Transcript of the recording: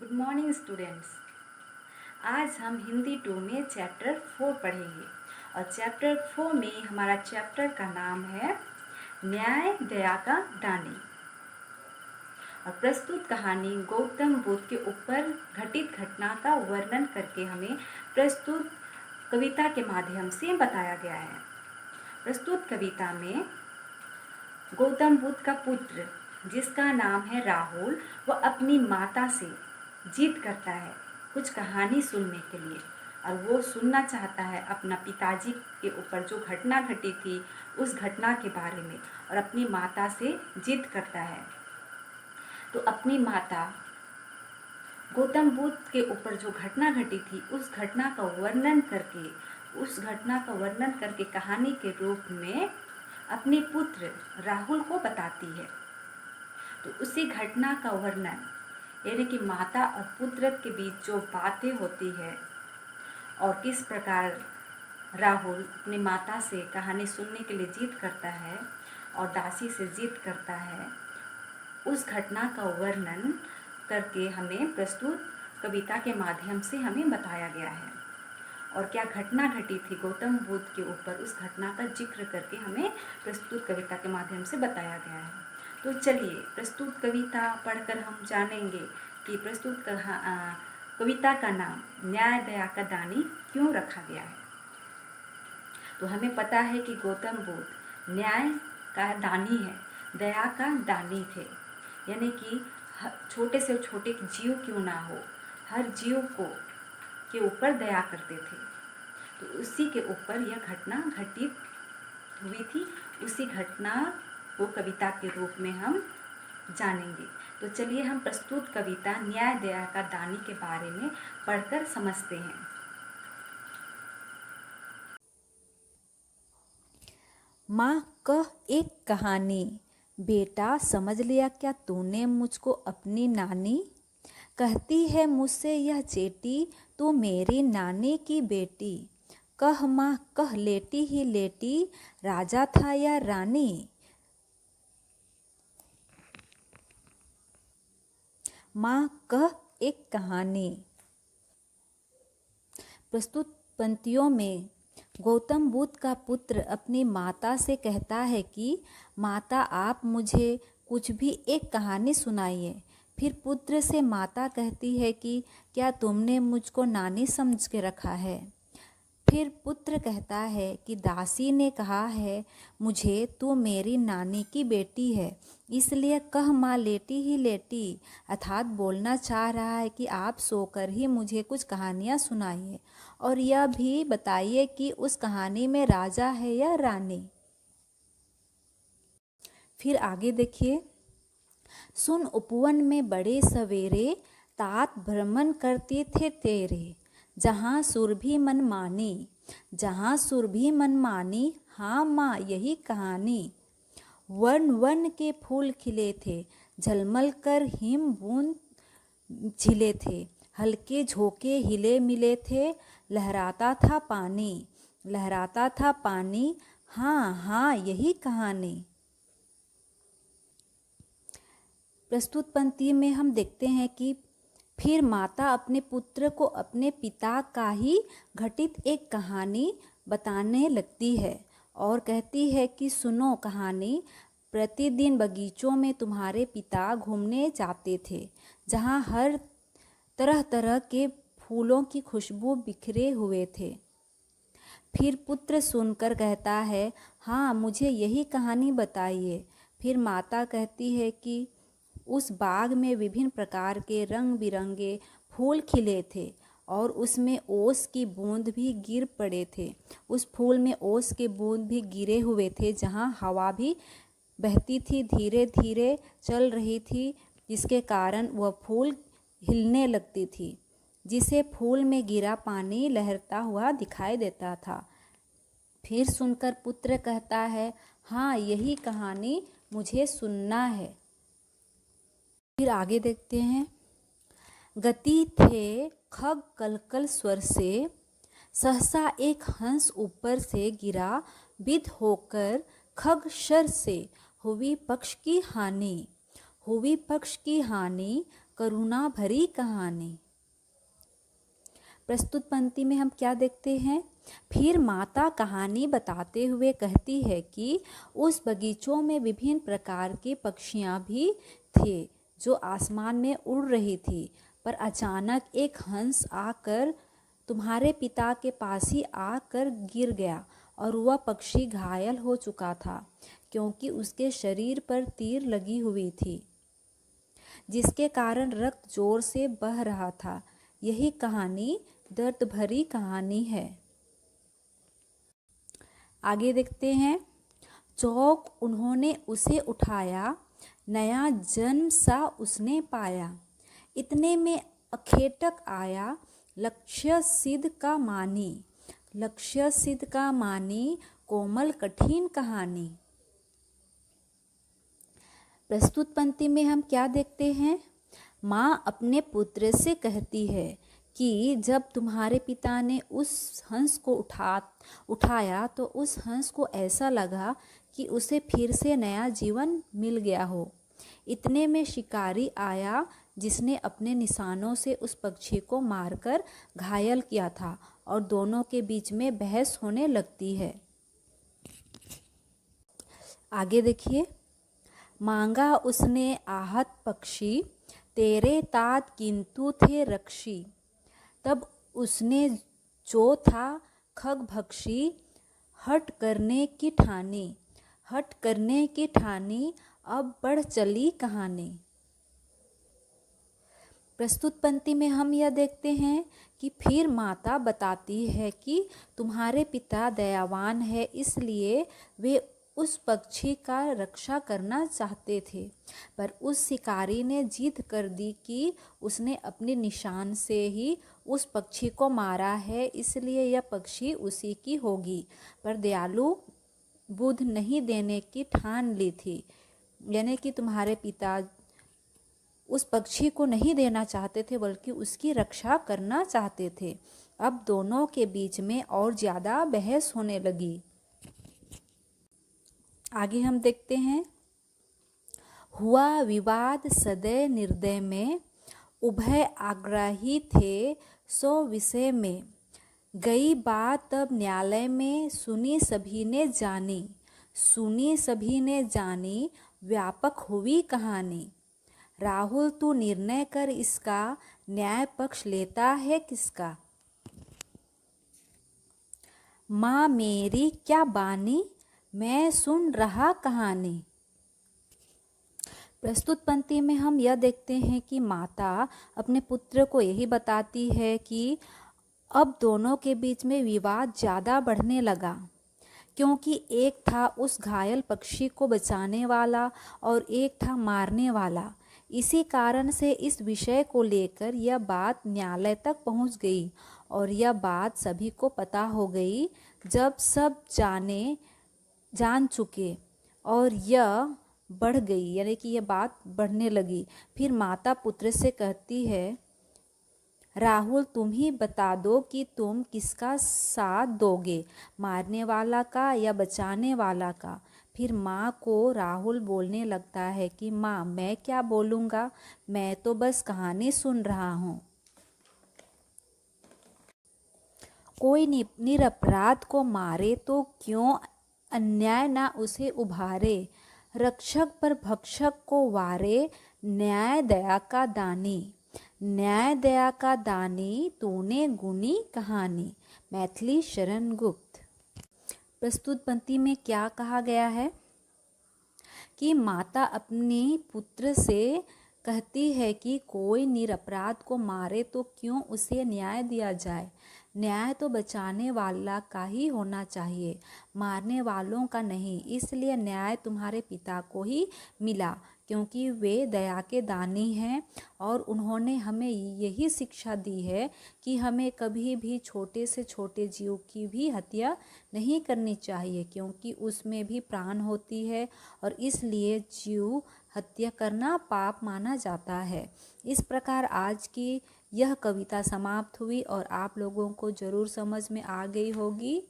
Good morning students. आज हम हिंदी 2 में चैप्टर 4 पढ़ेंगे और चैप्टर 4 में हमारा चैप्टर का नाम है न्याय दया का दानी। और प्रस्तुत कहानी गौतम बुद्ध के ऊपर घटित घटना का वर्णन करके हमें प्रस्तुत कविता के माध्यम से बताया गया है। प्रस्तुत कविता में गौतम बुद्ध का पुत्र जिसका नाम है राहुल, वह अपनी माता से जिद करता है कुछ कहानी सुनने के लिए और वो सुनना चाहता है अपना पिताजी के ऊपर जो घटना घटी थी उस घटना के बारे में, और अपनी माता से जिद करता है। तो अपनी माता गौतम बुद्ध के ऊपर जो घटना घटी थी उस घटना का वर्णन करके कहानी के रूप में अपने पुत्र राहुल को बताती है। तो उसी घटना का वर्णन यानी कि माता और पुत्र के बीच जो बातें होती है और किस प्रकार राहुल अपनी माता से कहानी सुनने के लिए जिद करता है और दासी से जिद करता है, उस घटना का वर्णन करके हमें प्रस्तुत कविता के माध्यम से हमें बताया गया है। और क्या घटना घटी थी गौतम बुद्ध के ऊपर, उस घटना का जिक्र करके हमें प्रस्तुत कविता के माध्यम से बताया गया है। तो चलिए प्रस्तुत कविता पढ़कर हम जानेंगे कि प्रस्तुत कविता का नाम न्याय दया का दानी क्यों रखा गया है। तो हमें पता है कि गौतम बुद्ध न्याय का दानी है, दया का दानी थे, यानी कि छोटे से छोटे जीव क्यों ना हो, हर जीव को के ऊपर दया करते थे। तो उसी के ऊपर यह घटना घटित हुई थी, उसी घटना को कविता के रूप में हम जानेंगे। तो चलिए हम प्रस्तुत कविता न्याय दया का दानी के बारे में पढ़कर समझते हैं। माँ कह एक कहानी, बेटा समझ लिया क्या तूने मुझको अपनी नानी। कहती है मुझसे यह चेटी, तू मेरी नानी की बेटी। कह माँ कह लेटी ही लेटी, राजा था या रानी। माँ कह एक कहानी। प्रस्तुत पंक्तियों में गौतम बुद्ध का पुत्र अपनी माता से कहता है कि माता आप मुझे कुछ भी एक कहानी सुनाइए। फिर पुत्र से माता कहती है कि क्या तुमने मुझको नानी समझ के रखा है। फिर पुत्र कहता है कि दासी ने कहा है मुझे तू मेरी नानी की बेटी है, इसलिए कह माँ लेटी ही लेटी, अर्थात बोलना चाह रहा है कि आप सोकर ही मुझे कुछ कहानियाँ सुनाइए और यह भी बताइए कि उस कहानी में राजा है या रानी। फिर आगे देखिए, सुन उपवन में बड़े सवेरे, तात भ्रमण करते थे तेरे, जहाँ सुरभि मन मानी, जहाँ सुरभि मन मानी, हाँ माँ यही कहानी। वन वन के फूल खिले थे, झलमल कर हिम बूंद झिले थे, हल्के झोंके हिले मिले थे, लहराता था पानी, लहराता था पानी, हाँ हाँ यही कहानी। प्रस्तुत पंक्ति में हम देखते हैं कि फिर माता अपने पुत्र को अपने पिता का ही घटित एक कहानी बताने लगती है और कहती है कि सुनो कहानी, प्रतिदिन बगीचों में तुम्हारे पिता घूमने जाते थे, जहाँ हर तरह तरह के फूलों की खुशबू बिखरे हुए थे। फिर पुत्र सुनकर कहता है हाँ मुझे यही कहानी बताइए। फिर माता कहती है कि उस बाग में विभिन्न प्रकार के रंग बिरंगे फूल खिले थे और उसमें ओस की बूंद भी गिर पड़े थे, उस फूल में ओस के बूंद भी गिरे हुए थे, जहाँ हवा भी बहती थी, धीरे धीरे चल रही थी, जिसके कारण वह फूल हिलने लगती थी, जिसे फूल में गिरा पानी लहरता हुआ दिखाई देता था। फिर सुनकर पुत्र कहता है हाँ यही कहानी मुझे सुनना है। फिर आगे देखते हैं, गति थे खग कलकल स्वर से, सहसा एक हंस ऊपर से गिरा, विद होकर खग शर से, हुई पक्ष की हानि, हुई पक्ष की हानि, करुणा भरी कहानी। प्रस्तुत पंक्ति में हम क्या देखते हैं? फिर माता कहानी बताते हुए कहती है कि उस बगीचों में विभिन्न प्रकार के पक्षियां भी थे जो आसमान में उड़ रही थी, पर अचानक एक हंस आकर तुम्हारे पिता के पास ही आकर गिर गया और वह पक्षी घायल हो चुका था क्योंकि उसके शरीर पर तीर लगी हुई थी, जिसके कारण रक्त जोर से बह रहा था। यही कहानी दर्द भरी कहानी है। आगे देखते हैं। चौक उन्होंने उसे उठाया, नया जन्म सा उसने पाया। इतने में अखेटक आया लक्ष्य सिद्ध का मानी। लक्ष्य सिद्ध का मानी कोमल कठिन कहानी। प्रस्तुत पंक्ति में हम क्या देखते हैं? माँ अपने पुत्र से कहती है कि जब तुम्हारे पिता ने उस हंस को उठाया तो उस हंस को ऐसा लगा कि उसे फिर से नया जीवन मिल गया हो। इतने में शिकारी आया जिसने अपने निशानों से उस पक्षी को मारकर घायल किया था और दोनों के बीच में बहस होने लगती है। आगे देखिए। मांगा उसने आहत पक्षी, तेरे तात किंतु थे रक्षी। तब उसने जो था खगभक्षी, हट करने की ठानी। हट करने की ठानी, अब बढ़ चली कहानी। प्रस्तुत पंक्ति में हम यह देखते हैं कि फिर माता बताती है कि तुम्हारे पिता दयावान है, इसलिए वे उस पक्षी का रक्षा करना चाहते थे, पर उस शिकारी ने जिद कर दी कि उसने अपने निशान से ही उस पक्षी को मारा है, इसलिए यह पक्षी उसी की होगी। पर दयालु बुद्ध नहीं देने की ठान ली थी, यानी कि तुम्हारे पिता उस पक्षी को नहीं देना चाहते थे बल्कि उसकी रक्षा करना चाहते थे। अब दोनों के बीच में और ज़्यादा बहस होने लगी। आगे हम देखते हैं। हुआ विवाद सदय निर्दय में, उभय आग्रही थे सो विषय में। गई बात तब न्यायालय में, सुनी सभी ने जानी। सुनी सभी ने जानी, व्यापक हुई कहानी। राहुल तू निर्णय कर इसका, न्याय पक्ष लेता है किसका। माँ मेरी क्या बानी, मैं सुन रहा कहानी। प्रस्तुत पंक्ति में हम यह देखते हैं कि माता अपने पुत्र को यही बताती है कि अब दोनों के बीच में विवाद ज़्यादा बढ़ने लगा, क्योंकि एक था उस घायल पक्षी को बचाने वाला और एक था मारने वाला। इसी कारण से इस विषय को लेकर यह बात न्यायालय तक पहुंच गई और यह बात सभी को पता हो गई। जब सब जान चुके और यह बढ़ गई, यानी कि यह बात बढ़ने लगी। फिर माता पुत्र से कहती है, राहुल तुम ही बता दो कि तुम किसका साथ दोगे, मारने वाला का या बचाने वाला का। फिर माँ को राहुल बोलने लगता है कि माँ मैं क्या बोलूँगा, मैं तो बस कहानी सुन रहा हूँ। कोई निरपराध को मारे तो क्यों अन्याय ना उसे उभारे। रक्षक पर भक्षक को वारे, न्याय दया का दानी। न्याय दया का दानी, तूने गुनी कहानी। मैथिली शरण गुप्त। प्रस्तुत पंक्ति में क्या कहा गया है कि माता अपने पुत्र से कहती है कि कोई निरपराध को मारे तो क्यों उसे न्याय दिया जाए। न्याय तो बचाने वाला का ही होना चाहिए, मारने वालों का नहीं। इसलिए न्याय तुम्हारे पिता को ही मिला, क्योंकि वे दया के दानी हैं और उन्होंने हमें यही शिक्षा दी है कि हमें कभी भी छोटे से छोटे जीव की भी हत्या नहीं करनी चाहिए, क्योंकि उसमें भी प्राण होती है और इसलिए जीव हत्या करना पाप माना जाता है। इस प्रकार आज की यह कविता समाप्त हुई और आप लोगों को ज़रूर समझ में आ गई होगी।